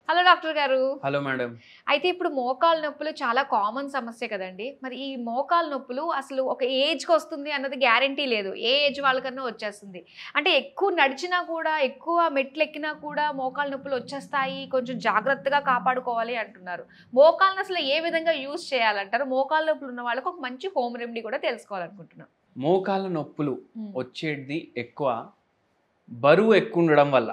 Hello doctor గారు. Hello madam. అయితే ఇప్పుడు మోకాలు నొప్పులు చాలా కామన్ సమస్య కదండీ. మరి ఈ మోకాలు నొప్పులు అసలు ఒక ఏజ్‌కి వస్తుంది అన్నది గ్యారంటీ లేదు. ఏ ఏజ్ వాళ్ళకన్నా వచ్చేస్తుంది. అంటే ఎక్కువ నడిచినా కూడా, ఎక్కువ మెట్లెక్కినా కూడా మోకాలు నొప్పులు వచ్చేస్తాయి. కొంచెం జాగ్రత్తగా కాపాడుకోవాలి అంటున్నారు. మోకాళ్ళని అసలు ఏ విధంగా యూజ్ చేయాలంటారు? మోకాలు నొప్పులు ఉన్న వాళ్ళకి ఒక మంచి హోమ్ రెమెడీ కూడా తెలుసుకోవాలనుకుంటున్నాం. మోకాళ్ళ నొప్పులు వచ్చేది ఎక్కువ బరువు ఎక్కువ ఉండడం వల్ల.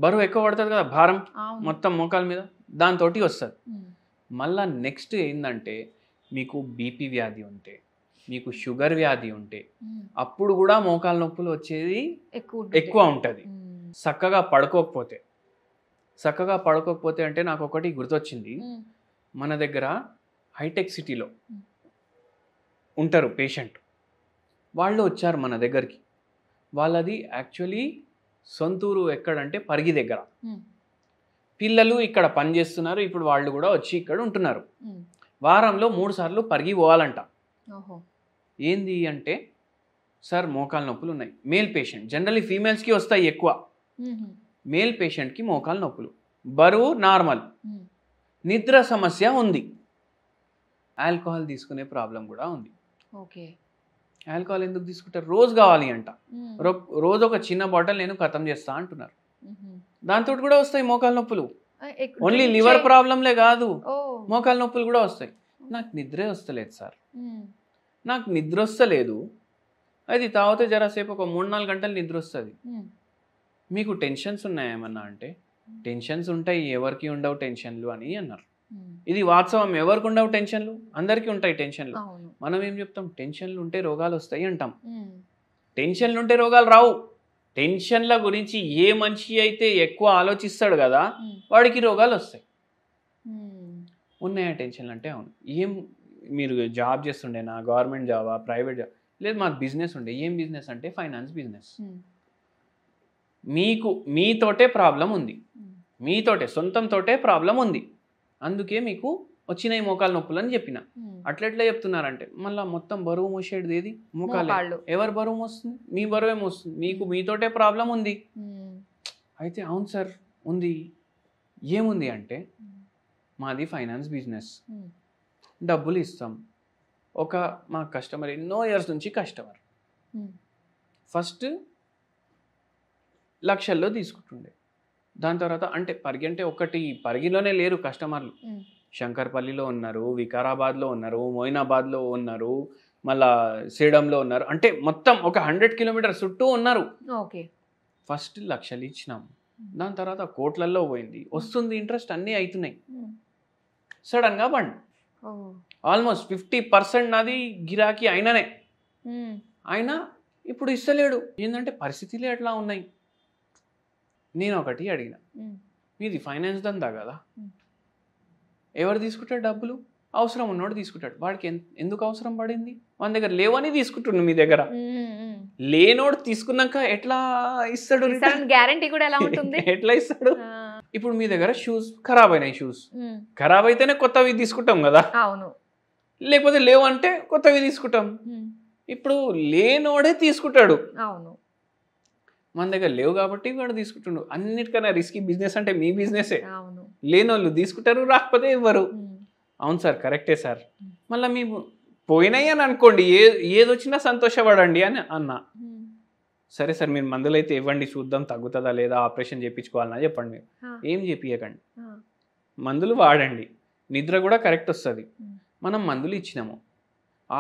బరువు ఎక్కువ పడుతుంది కదా, భారం మొత్తం మోకాల మీద, దాంతోటి వస్తుంది. మళ్ళా నెక్స్ట్ ఏంటంటే మీకు బీపీ వ్యాధి ఉంటే, మీకు షుగర్ వ్యాధి ఉంటే అప్పుడు కూడా మోకాల నొప్పులు వచ్చేది ఎక్కువ ఉంటుంది. చక్కగా పడుకోకపోతే అంటే నాకు ఒకటి గుర్తొచ్చింది. మన దగ్గర హైటెక్ సిటీలో ఉంటారు పేషెంట్, వాళ్ళు వచ్చారు మన దగ్గరికి. వాళ్ళది యాక్చువల్లీ సొంతూరు ఎక్కడంటే పరిగి దగ్గర. పిల్లలు ఇక్కడ పనిచేస్తున్నారు, ఇప్పుడు వాళ్ళు కూడా వచ్చి ఇక్కడ ఉంటున్నారు. వారంలో 3 సార్లు పరిగి పోవాలంట. ఏంది అంటే, సార్ మోకాలు నొప్పులు ఉన్నాయి. మేల్ పేషెంట్, జనరల్లీ ఫీమేల్స్కి వస్తాయి ఎక్కువ. మేల్ పేషెంట్కి మోకాలు నొప్పులు, బరువు నార్మల్, నిద్ర సమస్య ఉంది, ఆల్కహాల్ తీసుకునే ప్రాబ్లం కూడా ఉంది. ఓకే. ఆల్కహాల్ ఎందుకు తీసుకుంటారు? రోజు కావాలి అంట. రోజు ఒక చిన్న బాటిల్ నేను ఖతం చేస్తా అంటున్నారు. దాంతో కూడా వస్తాయి మోకాలు నొప్పులు. ఓన్లీ లివర్ ప్రాబ్లంలే కాదు, మోకాలు నొప్పులు కూడా వస్తాయి. నాకు నిద్రే వస్తలేదు సార్, నాకు నిద్ర వస్తలేదు, అది తాగితే జరాసేపు ఒక 3-4 గంటలు నిద్ర వస్తుంది. మీకు టెన్షన్స్ ఉన్నాయేమన్నా అంటే, టెన్షన్స్ ఉంటాయి, ఎవరికి ఉండవు టెన్షన్లు అని అన్నారు. ఇది వాస్తవం, ఎవరికి ఉండవు టెన్షన్లు, అందరికీ ఉంటాయి టెన్షన్లు. మనం ఏం చెప్తాం, టెన్షన్లు ఉంటే రోగాలు వస్తాయి అంటాం. టెన్షన్లు ఉంటే రోగాలు రావు. టెన్షన్ల గురించి ఏ మనిషి అయితే ఎక్కువ ఆలోచిస్తాడు కదా, వాడికి రోగాలు వస్తాయి. ఉన్నాయా టెన్షన్లు అంటే? అవును. ఏం మీరు జాబ్ చేస్తుండేనా, గవర్నమెంట్ జాబా, ప్రైవేట్ జాబ్? లేదు, మాకు బిజినెస్ ఉండే. ఏం బిజినెస్ అంటే ఫైనాన్స్ బిజినెస్. మీతోటే ప్రాబ్లం ఉంది, మీతోటే సొంతంతోటే ప్రాబ్లం ఉంది, అందుకే మీకు వచ్చినాయి మోకాలు నొప్పులు అని చెప్పిన. అట్లెట్లా చెప్తున్నారంటే, మళ్ళీ మొత్తం బరువు మోసేది ఏది? మోకాళ్ళు. ఎవరు బరువు మోస్తుంది? మీ బరువే మోస్తుంది. మీతోటే ప్రాబ్లం ఉంది. అయితే అవును సార్ ఉంది. ఏముంది అంటే, మాది ఫైనాన్స్ బిజినెస్, డబ్బులు ఇస్తాం. మా కస్టమర్ ఎన్నో ఇయర్స్ నుంచి కస్టమర్, ఫస్ట్ లక్షల్లో తీసుకుంటుండే. దాని తర్వాత అంటే పరిగిలోనే లేరు కస్టమర్లు, శంకర్పల్లిలో ఉన్నారు, వికారాబాద్లో ఉన్నారు, మొయినాబాద్లో ఉన్నారు, మళ్ళా సేడంలో ఉన్నారు. అంటే మొత్తం ఒక 100 కిలోమీటర్స్ చుట్టూ ఉన్నారు. ఫస్ట్ లక్షలు ఇచ్చినాం, దాని తర్వాత కోట్లల్లో పోయింది, వస్తుంది ఇంట్రెస్ట్, అన్నీ అవుతున్నాయి. సడన్గా బండ్ ఆల్మోస్ట్ 50% నాది గిరాకీ అయిననే. అయినా ఇప్పుడు ఇస్తలేడు. ఏంటంటే పరిస్థితులే ఎట్లా ఉన్నాయి. నేను ఒకటి అడిగిన, మీది ఫైనాన్స్ దందా కదా, ఎవరు తీసుకుంటాడు డబ్బులు? అవసరం ఉన్నోడు తీసుకుంటాడు. వాడికి ఎందుకు అవసరం పడింది? మన దగ్గర లేవని తీసుకుంటున్నాడు. మీ దగ్గర లేనోడు తీసుకున్నాక ఎట్లా ఇస్తాడు? గ్యారంటీ కూడా ఎలా ఉంటుంది? ఎట్లా ఇస్తాడు? ఇప్పుడు మీ దగ్గర షూస్ ఖరాబ్ అయినాయి, షూస్ ఖరాబ్ అయితేనే కొత్తవి తీసుకుంటాం కదా. అవును. లేకపోతే లేవు అంటే కొత్తవి తీసుకుంటాం. ఇప్పుడు లేనోడే తీసుకుంటాడు. అవును. మన దగ్గర లేవు కాబట్టి వాడు తీసుకుంటుండు. అన్నిటికన్నా రిస్కీ బిజినెస్ అంటే మీ బిజినెసే. లేనోళ్ళు తీసుకుంటారు, రాకపోతే ఇవ్వరు. అవును సార్, కరెక్టే సార్. మళ్ళీ మీ పోయినాయి అని అనుకోండి, ఏది వచ్చినా సంతోషపడండి అని అన్నా. సరే సార్, మీరు మందులు అయితే ఇవ్వండి, చూద్దాం తగ్గుతుందా లేదా, ఆపరేషన్ చేయించుకోవాలన్నా చెప్పండి. ఏం చేపియకండి, మందులు వాడండి, నిద్ర కూడా కరెక్ట్ వస్తుంది. మనం మందులు ఇచ్చినాము,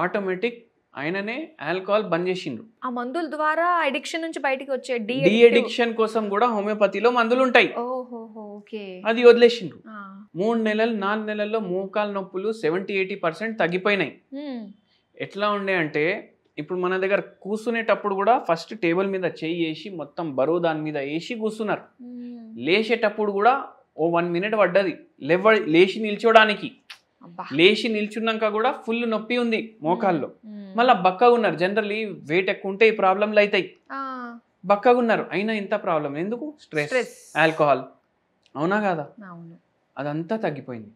ఆటోమేటిక్ ఆయననే ఆల్కహాల్ బంద్ చేసిండ్రు. ఆ మందుల ద్వారా అడిక్షన్ నుంచి బయటికి వచ్చే డి అడిక్షన్ కోసం కూడా హోమియోపతిలో మందులు ఉంటాయి. అది వదిలేసిండ్రు. 3 నెలలు 4 నెలల్లో మోకాలు నొప్పులు 70-80% తగ్గిపోయినాయి. ఎట్లా ఉండే అంటే, ఇప్పుడు మన దగ్గర కూర్చునేటప్పుడు కూడా ఫస్ట్ టేబుల్ మీద చేయి వేసి మొత్తం బరువు దాని మీద వేసి కూర్చున్నారు. లేచేటప్పుడు కూడా 1 మినిట్ పడ్డది లేచి నిల్చోడానికి. లేచి నిల్చున్నాక కూడా ఫుల్ నొప్పి ఉంది మోకాల్లో. మళ్ళీ బక్కగా ఉన్నారు. జనరల్లీ వెయిట్ ఎక్కువ ఉంటే ఈ ప్రాబ్లంలు అవుతాయి. బక్కగా ఉన్నారు, అయినా ఇంత ప్రాబ్లం ఎందుకు? Stress, alcohol. అవునా కాదా? అదంతా తగ్గిపోయింది.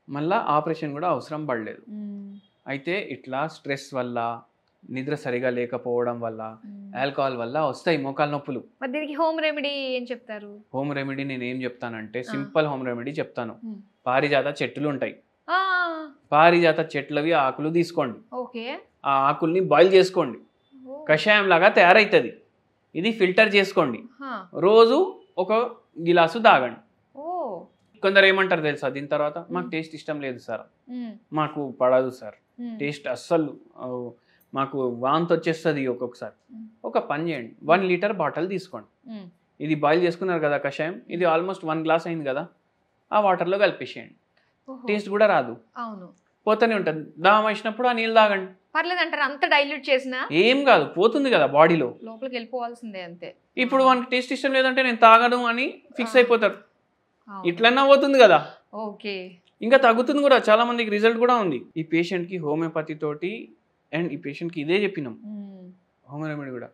మళ్ళీ ఆపరేషన్ కూడా అవసరం పడలేదు. అయితే ఇట్లా స్ట్రెస్ వల్ల, నిద్ర సరిగా లేకపోవడం వల్ల, ఆల్కహాల్ వల్ల వస్తాయి మోకాల నొప్పులు. మరి దీనికి హోమ్ రెమెడీ ఏం చెప్తారు? హోమ్ రెమెడీ నేను ఏం చెప్తానంటే సింపుల్ హోమ్ రెమెడీ చెప్తాను. పారిజాత చెట్లు ఉంటాయి, పారిజాత చెట్లవి ఆకులు తీసుకోండి, ఓకే, ఆ ఆకుల్ని బాయిల్ చేసుకోండి, కషాయం లాగా తయారైతుంది. ఇది ఫిల్టర్ చేసుకోండి, రోజు ఒక గిలాసు తాగండి. కొందరు ఏమంటారు తెలుసా దీని తర్వాత, మాకు టేస్ట్ ఇష్టం లేదు సార్, మాకు పడదు సార్ టేస్ట్, అస్సలు మాకు వాంతి వచ్చేస్తుంది ఒక్కొక్కసారి. ఒక పని చేయండి, 1 లీటర్ బాటిల్ తీసుకోండి, ఇది బాయిల్ చేసుకున్నారు కదా కషాయం, ఇది ఆల్మోస్ట్ 1 గ్లాస్ అయింది కదా, ఆ వాటర్లో కలిపేసేయండి. టేస్ట్ కూడా రాదు, పోతూనే ఉంటుంది. దాహం వేసినప్పుడు ఆ నీళ్ళు తాగండి. పర్లేదు అంటారు, అంత డైల్యూట్ చేసినా ఏం కాదు, పోతుంది కదా బాడీలో, లోపలికి వెళ్ళిపోవాల్సిందే అంతే. ఇప్పుడు మనకి టేస్ట్ ఇష్టం లేదంటే నేను తాగను అని ఫిక్స్ అయిపోతారు, ఇట్లన్నా పోతుంది కదా. ఓకే, ఇంకా తగ్గుతుంది కూడా, చాలా మందికి రిజల్ట్ కూడా ఉంది. ఈ పేషెంట్ కి హోమియోపతి తోటి అండ్ ఈ పేషెంట్ కి ఇదే చెప్పినాం హోమ్ రెమెడీ కూడా,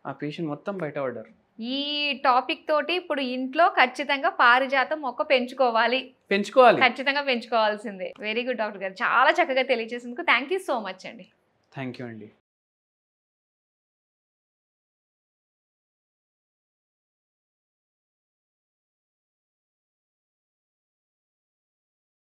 ఆ పేషెంట్ మొత్తం బయటపడ్డారు. ఈ టాపిక్ తోటి ఇప్పుడు ఇంట్లో ఖచ్చితంగా పారిజాతం మొక్క పెంచుకోవాలి, ఖచ్చితంగా పెంచుకోవాల్సిందే. వెరీ గుడ్ డాక్టర్ గారు, చాలా చక్కగా తెలియజేసేందుకు థ్యాంక్ యూ సో మచ్ అండి. థ్యాంక్ యూ అండి.